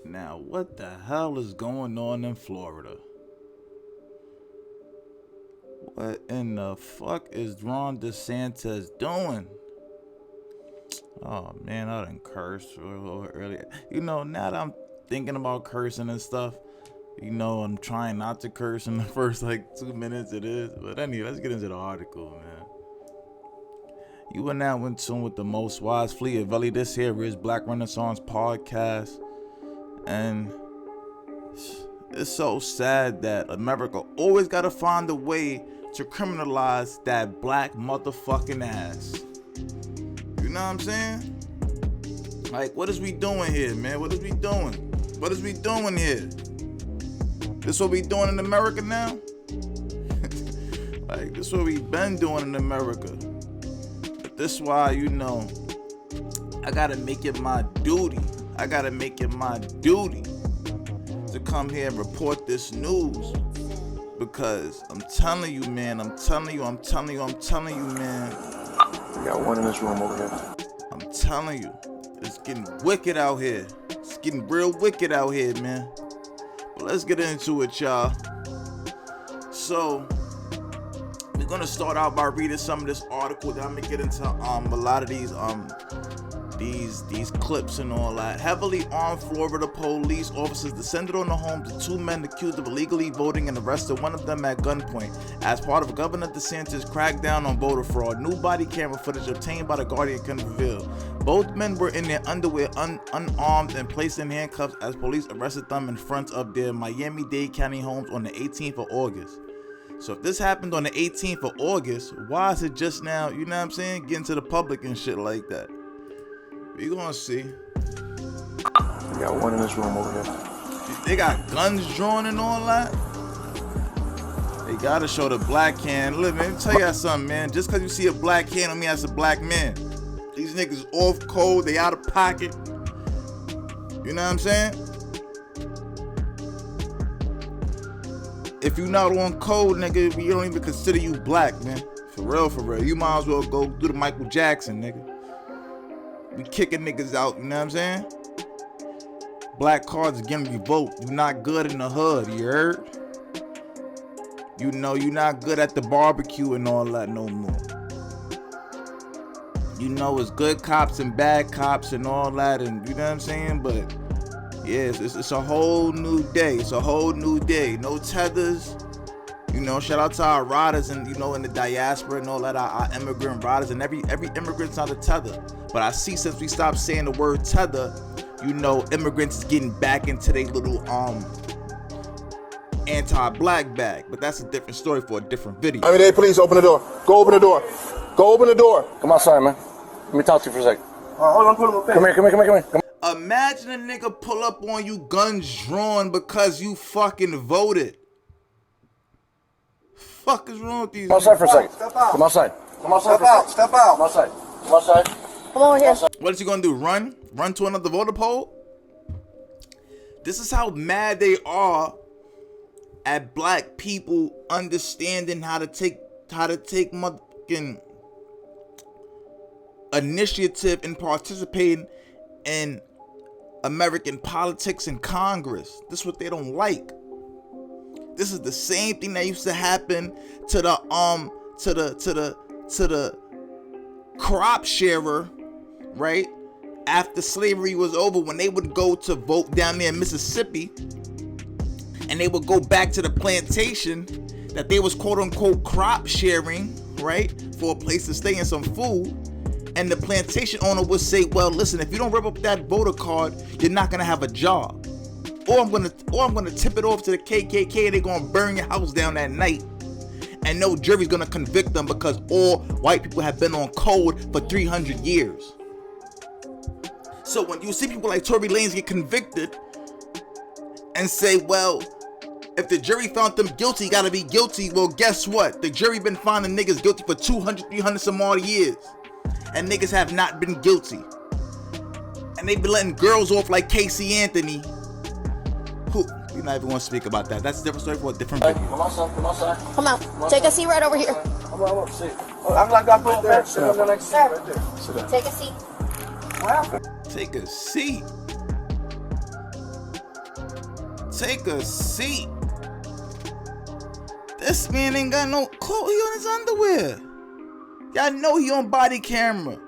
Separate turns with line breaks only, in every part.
Now, what the hell is going on in Florida? What in the fuck is Ron Desantis doing? Oh man, I done cursed earlier. You know, now that I'm thinking about cursing and stuff, you know, I'm trying not to curse in the first like 2 minutes it is. But anyway, let's get into the article, man. You are now in tune with the most wise Fleezus. This here is Black Renaissance Podcast. And it's so sad that America always gotta find a way to criminalize that black motherfucking ass. You know what I'm saying? Like, what is we doing here, man? What is we doing? What is we doing here? This what we doing in America now? Like, this what we been doing in America. But this why, you know, I gotta make it my duty. I gotta make it my duty to come here and report this news. Because I'm telling you, man, I'm telling you, man.
We got one in this room over here.
I'm telling you, it's getting wicked out here. It's getting real wicked out here, man. But let's get into it, y'all. So, we're gonna start out by reading some of this article. Then I'm gonna get into a lot of these clips and all that. Heavily armed Florida police officers descended on the homes of two men accused of illegally voting and arrested one of them at gunpoint as part of Governor Desantis' crackdown on voter fraud. New body camera footage obtained by the Guardian can reveal. Both men were in their underwear, unarmed, and placed in handcuffs as police arrested them in front of their Miami-Dade County homes on the 18th of August. So if this happened on the 18th of August, why is it just now, you know what I'm saying, getting to the public and shit like that? We gonna see.
We got one in this room over here.
They got guns drawn and all that. They gotta show the black hand. Look, man, let me tell y'all something, man. Just cause you see a black hand don't mean that's a black man. These niggas off code, they out of pocket. You know what I'm saying? If you not on code, nigga, we don't even consider you black, man. For real. You might as well go do the Michael Jackson, nigga. We kicking niggas out, you know what I'm saying? Black cards again revoked. You not good in the hood, you heard? You know you not good at the barbecue and all that no more. You know it's good cops and bad cops and all that, and you know what I'm saying? But yeah, it's a whole new day. It's a whole new day. No tethers. You know, shout out to our riders and, you know, in the diaspora and all that, our immigrant riders, and every immigrant's not a tether. But I see since we stopped saying the word tether, you know, immigrants is getting back into their little anti-black bag. But that's a different story for a different video.
Miami-Dade police, open the door. Go open the door. Go open the door. Come outside, man. Let me talk to you for a second. Hold on, come here.
Imagine a nigga pull up on you guns drawn because you fucking voted. Fuck is wrong with these?
Come outside for a second.
Step out.
Come outside.
Step out.
Come outside. Come outside.
Come over here.
What is he gonna do? Run to another voter poll? This is how mad they are at black people understanding how to take motherfucking initiative and participating in American politics and Congress. This is what they don't like. This is the same thing that used to happen to the crop sharer, right? After slavery was over, when they would go to vote down there in Mississippi, and they would go back to the plantation that they was quote unquote crop sharing, right? For a place to stay and some food. And the plantation owner would say, well, listen, if you don't rip up that voter card, you're not gonna have a job. Or I'm gonna tip it off to the KKK and they're gonna burn your house down that night. And no jury's gonna convict them because all white people have been on code for 300 years. So when you see people like Tory Lanez get convicted and say, well, if the jury found them guilty, you gotta be guilty. Well, guess what? The jury been finding niggas guilty for 200, 300 some odd years. And niggas have not been guilty. And they been letting girls off like Casey Anthony. You're not even going to speak about that. That's a different story for a different video.
Come outside.
Come out. Take a seat right over here.
I'm sit. I'm like I put there. Sit on the next seat right there.
Take a seat.
Take a seat. Take a seat. This man ain't got no clothes. He on his underwear. Y'all know he on body camera.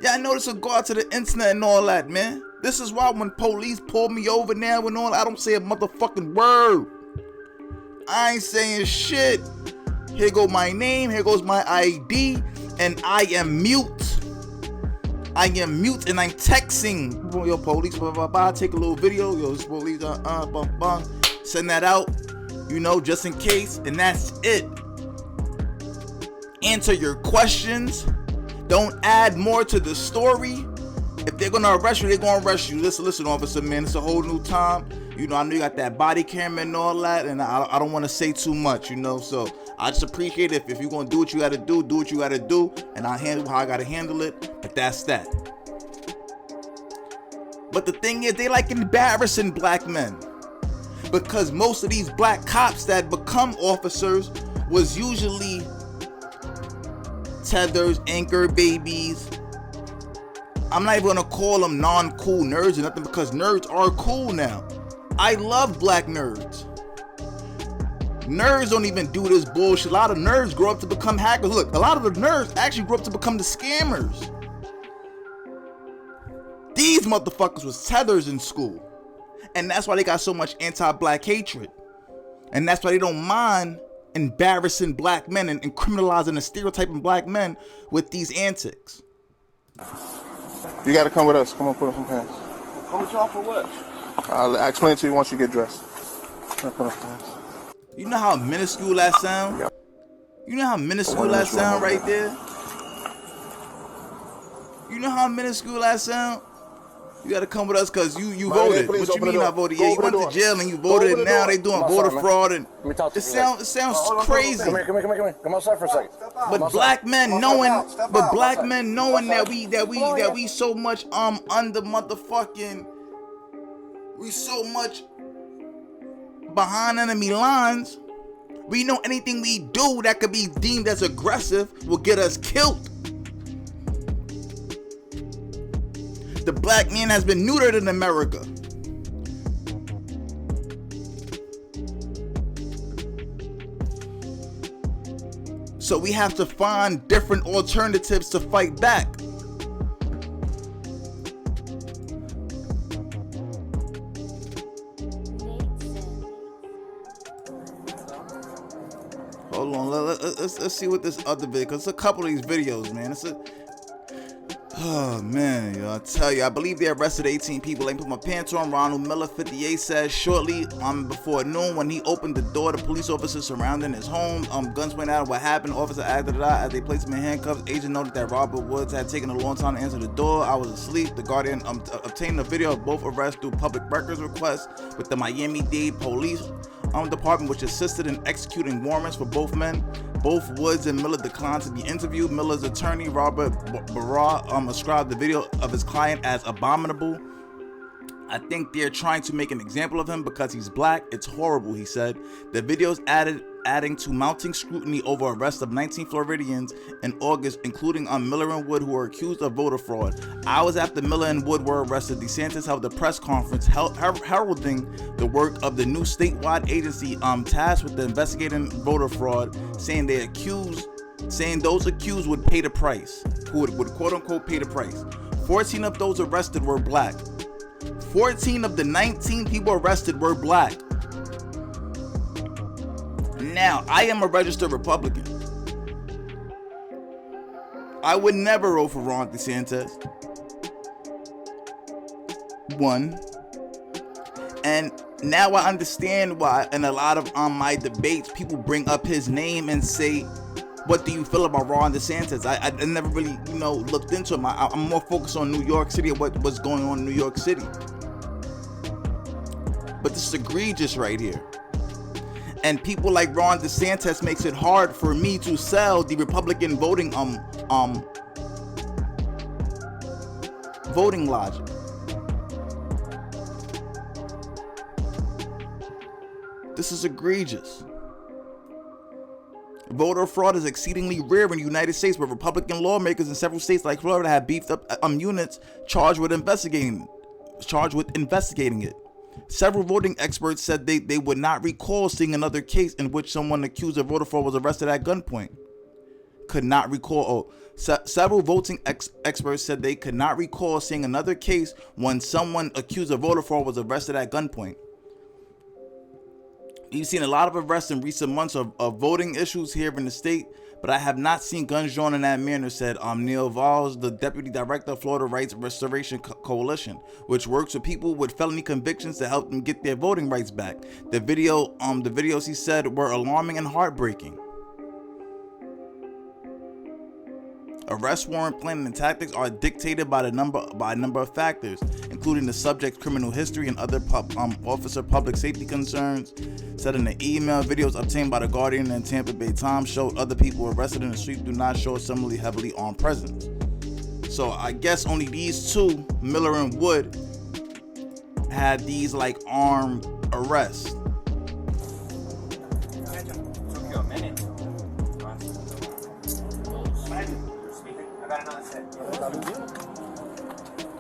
Y'all know this will go out to the internet and all that, man. This is why when police pull me over now and all, I don't say a motherfucking word. I ain't saying shit. Here go my name. Here goes my ID. And I am mute. I am mute and I'm texting. Yo, police, blah, blah, blah. Take a little video. Yo, this police, send that out, you know, just in case. And that's it. Answer your questions. Don't add more to the story. If they're gonna arrest you, they're gonna arrest you. Listen, officer, man, it's a whole new time. You know, I know you got that body camera and all that, and I don't want to say too much, you know. So I just appreciate it if you're gonna do what you gotta do what you gotta do, and I'll handle how I gotta handle it. But that's that. But the thing is, they like embarrassing black men, because most of these black cops that become officers was usually tethers, anchor babies. I'm not even gonna call them non-cool nerds or nothing, because nerds are cool now. I love black nerds. Nerds don't even do this bullshit. A lot of nerds grow up to become hackers. Look, a lot of the nerds actually grew up to become the scammers. These motherfuckers was tethers in school. And that's why they got so much anti-black hatred. And that's why they don't mind embarrassing black men and criminalizing and stereotyping black men with these antics.
You gotta come with us. Come on, put on some pants.
Come with y'all for what?
I'll explain to you once you get dressed. Put on some pants.
You know how minuscule that sound?
Yeah.
You know how minuscule that sound right there? You know how minuscule that sound? You gotta come with us because you voted. What you mean I voted? Yeah, you went to jail and you voted, and now they doing voter fraud, and it sounds crazy.
Come here. Come outside for a second.
But black men knowing that we so much under motherfucking, we so much behind enemy lines. We know anything we do that could be deemed as aggressive will get us killed. The black man has been neutered in America. So we have to find different alternatives to fight back. Hold on, let's see what this other video, because it's a couple of these videos, man. Oh man, yo, I tell you, I believe they arrested 18 people. They put my pants on. Ronald Miller, 58, says shortly before noon, when he opened the door, the police officers surrounding his home, guns went out. What happened? Officer acted it out as they placed him in handcuffs. Agent noted that Robert Woods had taken a long time to answer the door. I was asleep. The Guardian obtained a video of both arrests through public records request with the Miami-Dade Police Department, which assisted in executing warrants for both men. Both Woods and Miller declined to be interviewed. Miller's attorney, Robert Barra, ascribed the video of his client as abominable. I think they're trying to make an example of him because he's black. It's horrible, he said. The videos adding to mounting scrutiny over arrest of 19 Floridians in August, including Miller and Wood, who were accused of voter fraud. Hours after Miller and Wood were arrested, Desantis held a press conference heralding the work of the new statewide agency tasked with investigating voter fraud, saying those accused would pay the price, who would quote unquote pay the price. 14 of those arrested were black. 14 of the 19 people arrested were black. Now, I am a registered Republican. I would never vote for Ron DeSantis. One. And now I understand why in a lot of my debates, people bring up his name and say, what do you feel about Ron DeSantis? I never really, looked into him. I'm more focused on New York City and what's going on in New York City. But this is egregious right here. And people like Ron DeSantis makes it hard for me to sell the Republican voting logic. This is egregious. Voter fraud is exceedingly rare in the United States, but Republican lawmakers in several states like Florida have beefed up units charged with investigating it. Several voting experts said they would not recall seeing another case in which someone accused of voter fraud was arrested at gunpoint. Could not recall. Several voting experts said they could not recall seeing another case when someone accused of voter fraud was arrested at gunpoint. You've seen a lot of arrests in recent months of voting issues here in the state, but I have not seen guns drawn in that manner, said Neil Valls, the deputy director of Florida Rights Restoration Coalition, which works with people with felony convictions to help them get their voting rights back. The videos he said were alarming and heartbreaking. Arrest warrant planning and tactics are dictated by a number of factors, including the subject's criminal history and other officer public safety concerns. Said in the email, videos obtained by the Guardian and Tampa Bay Times showed other people arrested in the street do not show a similarly heavily armed presence. So I guess only these two, Miller and Wood, had these like armed arrests.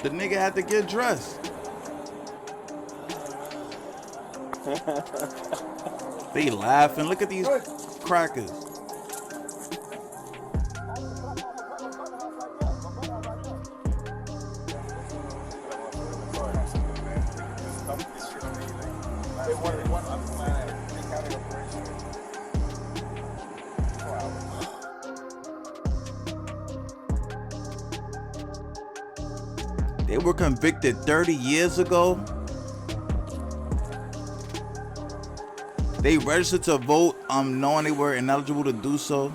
The nigga had to get dressed. They laughing. Look at these crackers. They were convicted 30 years ago. They registered to vote knowing they were ineligible to do so.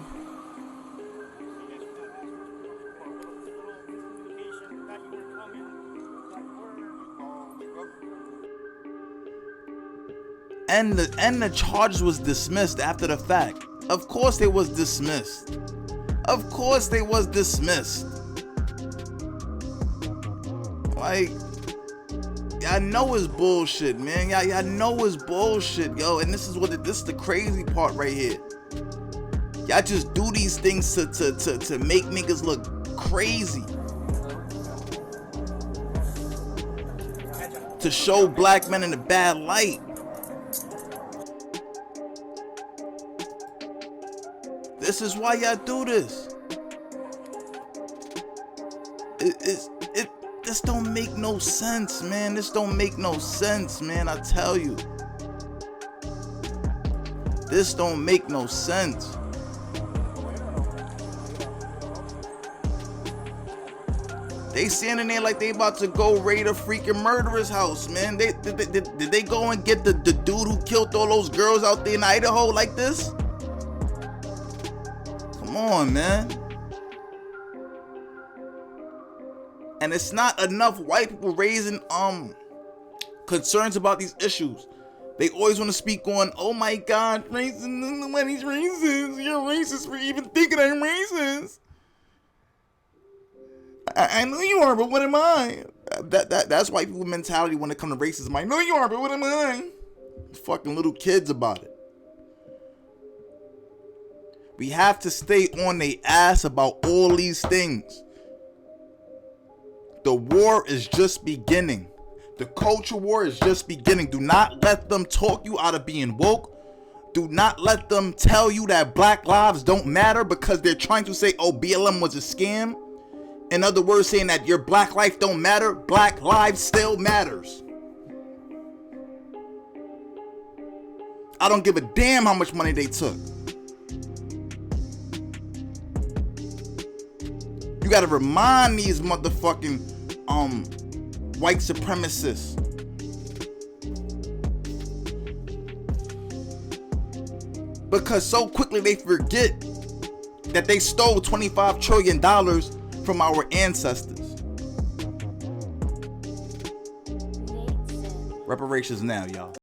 And the charges was dismissed after the fact. Of course they was dismissed. Of course they was dismissed. Like, y'all know it's bullshit, man. Y'all know it's bullshit, yo. And this is the crazy part right here. Y'all just do these things to make niggas look crazy. To show black men in a bad light. This is why y'all do this. This don't make no sense, man. This don't make no sense, man. I tell you. This don't make no sense. They standing there like they about to go raid a freaking murderer's house, man. Did they go and get the dude who killed all those girls out there in Idaho like this? Come on, man. And it's not enough white people raising concerns about these issues. They always want to speak on, oh my God, racist, nobody's racist. You're racist for even thinking I'm racist. I know you are, but what am I? That's white people mentality when it comes to racism. I know you are, but what am I? Fucking little kids about it. We have to stay on their ass about all these things. The war is just beginning. The culture war is just beginning. Do not let them talk you out of being woke. Do not let them tell you that black lives don't matter because they're trying to say, oh, BLM was a scam. In other words, saying that your black life don't matter. Black lives still matters. I don't give a damn how much money they took. You gotta remind these motherfucking white supremacists. Because so quickly they forget that they stole $25 trillion from our ancestors. Reparations now, y'all.